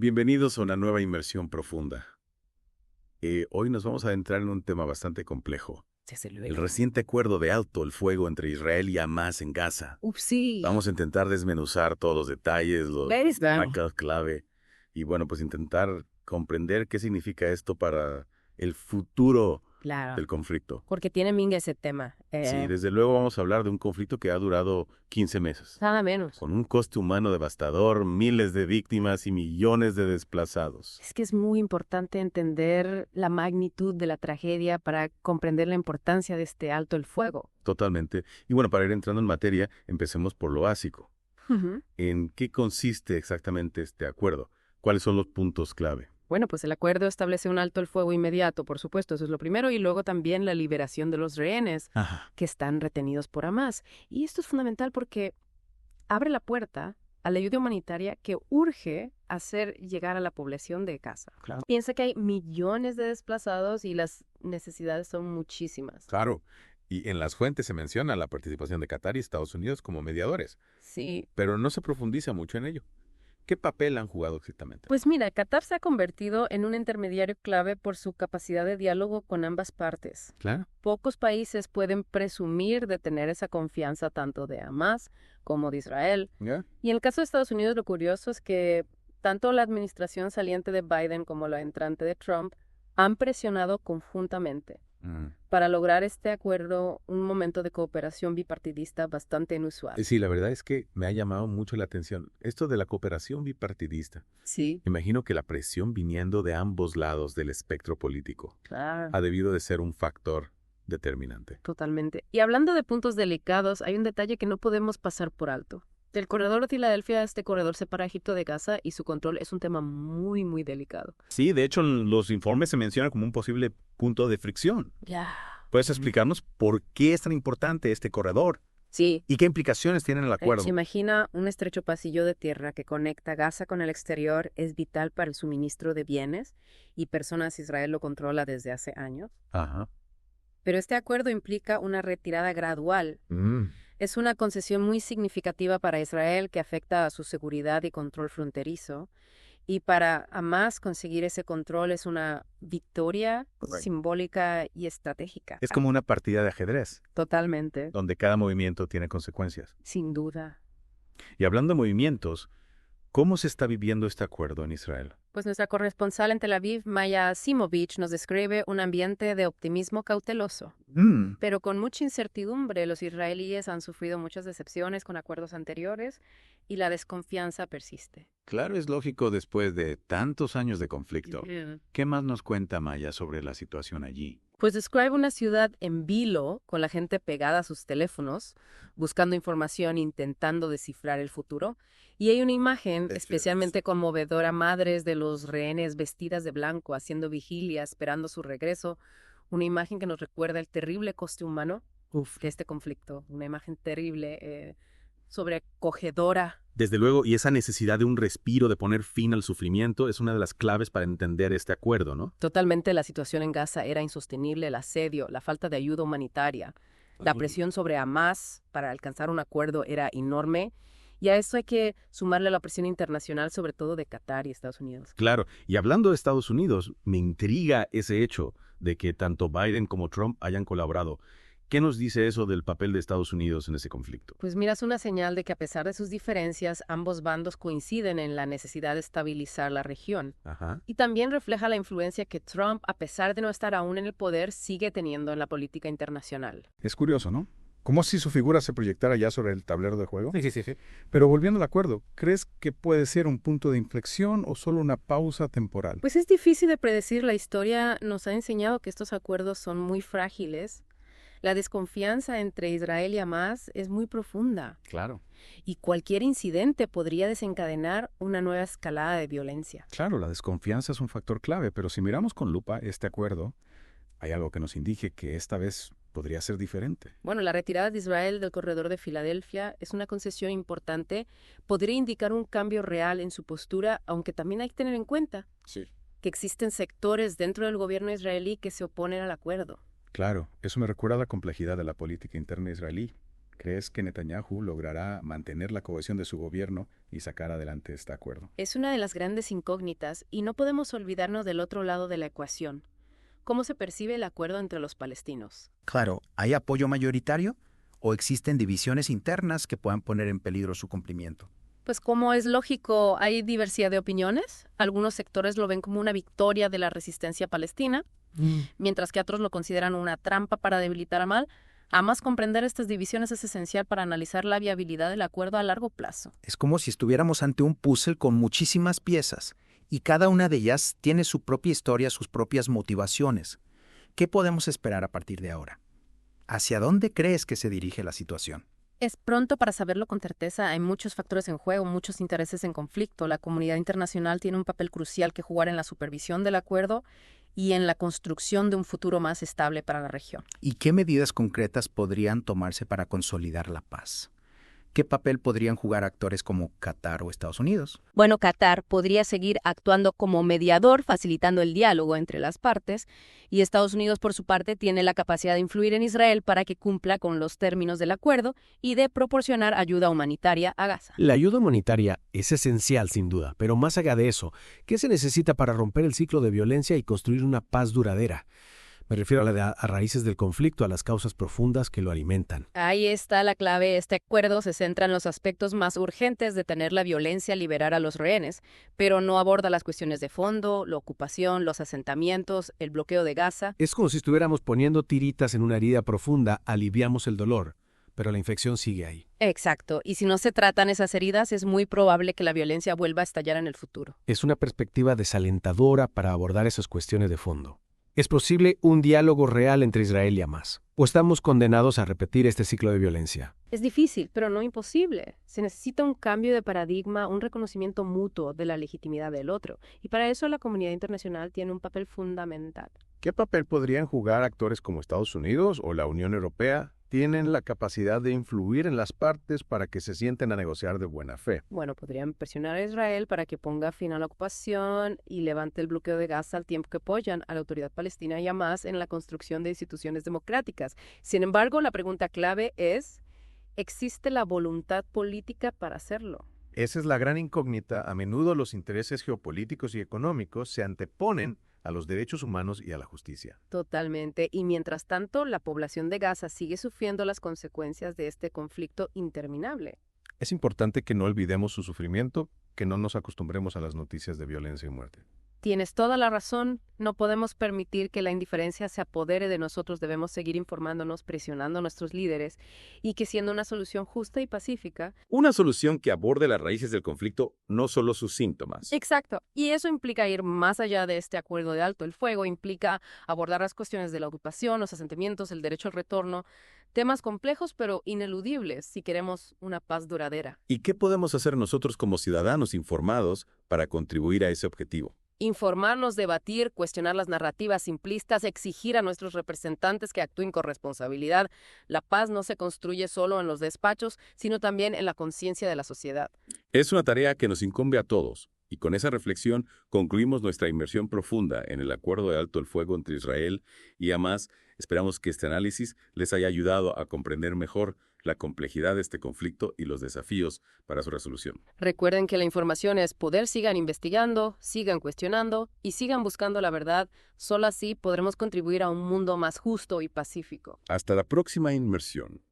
Bienvenidos a una nueva inmersión profunda. Hoy nos vamos a adentrar en un tema bastante complejo. Desde El luego. reciente acuerdo de alto el fuego entre Israel y Hamás en Gaza. Sí. Vamos a intentar desmenuzar todos los detalles, los ¿Verdad? marcas clave, y bueno, pues intentar comprender qué significa esto para el futuro Claro. del conflicto. Porque tiene minga ese tema. Sí, desde luego vamos a hablar de un conflicto que ha durado 15 meses, Nada menos. con un coste humano devastador, miles de víctimas y millones de desplazados. Es que es muy importante entender la magnitud de la tragedia para comprender la importancia de este alto el fuego. Totalmente. Y bueno, para ir entrando en materia, empecemos por lo básico. ¿En qué consiste exactamente este acuerdo? ¿Cuáles son los puntos clave? Bueno, pues el acuerdo establece un alto el fuego inmediato, por supuesto, eso es lo primero, y luego también la liberación de los rehenes Ajá. que están retenidos por Hamás. Y esto es fundamental porque abre la puerta a la ayuda humanitaria que urge hacer llegar a la población de Gaza. Claro. Piensa que hay millones de desplazados y las necesidades son muchísimas. Claro. Y en las fuentes se menciona la participación de Qatar y Estados Unidos como mediadores, Sí. pero no se profundiza mucho en ello. ¿Qué papel han jugado exactamente? Pues mira, Qatar se ha convertido en un intermediario clave por su capacidad de diálogo con ambas partes. Claro. Pocos países pueden presumir de tener esa confianza tanto de Hamás como de Israel. ¿Ya? Y en el caso de Estados Unidos, lo curioso es que tanto la administración saliente de Biden como la entrante de Trump han presionado conjuntamente para lograr este acuerdo, un momento de cooperación bipartidista bastante inusual. Sí, la verdad es que me ha llamado mucho la atención esto de la cooperación bipartidista. Sí, Imagino que la presión viniendo de ambos lados del espectro político claro. ha debido de ser un factor determinante. Totalmente. Y hablando de puntos delicados, hay un detalle que no podemos pasar por alto. El corredor de Filadelfia, este corredor separa a Egipto de Gaza y su control es un tema muy, muy delicado. Sí, de hecho, en los informes se menciona como un posible punto de fricción. Ya. ¿Puedes explicarnos por qué es tan importante este corredor Sí. y qué implicaciones tiene el acuerdo? Se imagina un estrecho pasillo de tierra que conecta Gaza con el exterior, es vital para el suministro de bienes y personas. Israel lo controla desde hace años. Ajá. Pero este acuerdo implica una retirada gradual. Es una concesión muy significativa para Israel que afecta a su seguridad y control fronterizo. Y para Hamás conseguir ese control es una victoria simbólica y estratégica. Es como una partida de ajedrez, Totalmente. donde cada movimiento tiene consecuencias. Sin duda. Y hablando de movimientos, ¿cómo se está viviendo este acuerdo en Israel? Pues nuestra corresponsal en Tel Aviv, Maya Simovich, nos describe un ambiente de optimismo cauteloso. Pero con mucha incertidumbre, los israelíes han sufrido muchas decepciones con acuerdos anteriores y la desconfianza persiste. Claro, es lógico después de tantos años de conflicto. ¿Qué más nos cuenta Maya sobre la situación allí? Pues describe una ciudad en vilo, con la gente pegada a sus teléfonos, buscando información, intentando descifrar el futuro. Y hay una imagen especialmente conmovedora, madres de los rehenes vestidas de blanco, haciendo vigilia, esperando su regreso. Una imagen que nos recuerda el terrible coste humano de este conflicto. Una imagen terrible, sobrecogedora. Desde luego, y esa necesidad de un respiro, de poner fin al sufrimiento, es una de las claves para entender este acuerdo, ¿no? Totalmente la situación en Gaza era insostenible, el asedio, la falta de ayuda humanitaria. La presión sobre Hamás para alcanzar un acuerdo era enorme. Y a eso hay que sumarle la presión internacional, sobre todo de Qatar y Estados Unidos. Claro, y hablando de Estados Unidos, me intriga ese hecho de que tanto Biden como Trump hayan colaborado. ¿Qué nos dice eso del papel de Estados Unidos en ese conflicto? Pues mira, es una señal de que a pesar de sus diferencias, ambos bandos coinciden en la necesidad de estabilizar la región. Ajá. Y también refleja la influencia que Trump, a pesar de no estar aún en el poder, sigue teniendo en la política internacional. Es curioso, ¿no? Como si su figura se proyectara ya sobre el tablero de juego. Sí. Pero volviendo al acuerdo, ¿crees que puede ser un punto de inflexión o solo una pausa temporal? Pues es difícil de predecir. La historia nos ha enseñado que estos acuerdos son muy frágiles. La desconfianza entre Israel y Hamás es muy profunda. Claro. Y cualquier incidente podría desencadenar una nueva escalada de violencia. Claro, la desconfianza es un factor clave, pero si miramos con lupa este acuerdo, hay algo que nos indique que esta vez podría ser diferente. Bueno, la retirada de Israel del corredor de Filadelfia es una concesión importante. Podría indicar un cambio real en su postura, aunque también hay que tener en cuenta que existen sectores dentro del gobierno israelí que se oponen al acuerdo. Claro, eso me recuerda a la complejidad de la política interna israelí. ¿Crees que Netanyahu logrará mantener la cohesión de su gobierno y sacar adelante este acuerdo? Es una de las grandes incógnitas y no podemos olvidarnos del otro lado de la ecuación. ¿Cómo se percibe el acuerdo entre los palestinos? Claro, ¿hay apoyo mayoritario o existen divisiones internas que puedan poner en peligro su cumplimiento? Pues como es lógico, hay diversidad de opiniones. Algunos sectores lo ven como una victoria de la resistencia palestina, mientras que otros lo consideran una trampa para debilitar a Hamas. Además, comprender estas divisiones es esencial para analizar la viabilidad del acuerdo a largo plazo. Es como si estuviéramos ante un puzzle con muchísimas piezas, y cada una de ellas tiene su propia historia, sus propias motivaciones. ¿Qué podemos esperar a partir de ahora? ¿Hacia dónde crees que se dirige la situación? Es pronto para saberlo con certeza. Hay muchos factores en juego, muchos intereses en conflicto. La comunidad internacional tiene un papel crucial que jugar en la supervisión del acuerdo y en la construcción de un futuro más estable para la región. ¿Y qué medidas concretas podrían tomarse para consolidar la paz? ¿Qué papel podrían jugar actores como Qatar o Estados Unidos? Bueno, Qatar podría seguir actuando como mediador, facilitando el diálogo entre las partes, y Estados Unidos, por su parte, tiene la capacidad de influir en Israel para que cumpla con los términos del acuerdo y de proporcionar ayuda humanitaria a Gaza. La ayuda humanitaria es esencial, sin duda, pero más allá de eso, ¿qué se necesita para romper el ciclo de violencia y construir una paz duradera? Me refiero a raíces del conflicto, a las causas profundas que lo alimentan. Ahí está la clave. Este acuerdo se centra en los aspectos más urgentes: detener la violencia, liberar a los rehenes, pero no aborda las cuestiones de fondo, la ocupación, los asentamientos, el bloqueo de Gaza. Es como si estuviéramos poniendo tiritas en una herida profunda, aliviamos el dolor, pero la infección sigue ahí. Exacto. Y si no se tratan esas heridas, es muy probable que la violencia vuelva a estallar en el futuro. Es una perspectiva desalentadora para abordar esas cuestiones de fondo. ¿Es posible un diálogo real entre Israel y Hamas? ¿O estamos condenados a repetir este ciclo de violencia? Es difícil, pero no imposible. Se necesita un cambio de paradigma, un reconocimiento mutuo de la legitimidad del otro. Y para eso la comunidad internacional tiene un papel fundamental. ¿Qué papel podrían jugar actores como Estados Unidos o la Unión Europea? Tienen la capacidad de influir en las partes para que se sienten a negociar de buena fe. Bueno, podrían presionar a Israel para que ponga fin a la ocupación y levante el bloqueo de Gaza al tiempo que apoyan a la autoridad palestina y a Hamas en la construcción de instituciones democráticas. Sin embargo, la pregunta clave es: ¿existe la voluntad política para hacerlo? Esa es la gran incógnita. A menudo los intereses geopolíticos y económicos se anteponen a los derechos humanos y a la justicia. Totalmente. Y mientras tanto, la población de Gaza sigue sufriendo las consecuencias de este conflicto interminable. Es importante que no olvidemos su sufrimiento, que no nos acostumbremos a las noticias de violencia y muerte. Tienes toda la razón. No podemos permitir que la indiferencia se apodere de nosotros. Debemos seguir informándonos, presionando a nuestros líderes y que, siendo una solución justa y pacífica. Una solución que aborde las raíces del conflicto, no solo sus síntomas. Exacto. Y eso implica ir más allá de este acuerdo de alto el fuego. Implica abordar las cuestiones de la ocupación, los asentamientos, el derecho al retorno. Temas complejos pero ineludibles si queremos una paz duradera. ¿Y qué podemos hacer nosotros como ciudadanos informados para contribuir a ese objetivo? Informarnos, debatir, cuestionar las narrativas simplistas, exigir a nuestros representantes que actúen con responsabilidad. La paz no se construye solo en los despachos, sino también en la conciencia de la sociedad. Es una tarea que nos incumbe a todos, y con esa reflexión concluimos nuestra inmersión profunda en el acuerdo de alto el fuego entre Israel y Hamas. Esperamos que este análisis les haya ayudado a comprender mejor la complejidad de este conflicto y los desafíos para su resolución. Recuerden que la información es poder. Sigan investigando, sigan cuestionando y sigan buscando la verdad. Solo así podremos contribuir a un mundo más justo y pacífico. Hasta la próxima inmersión.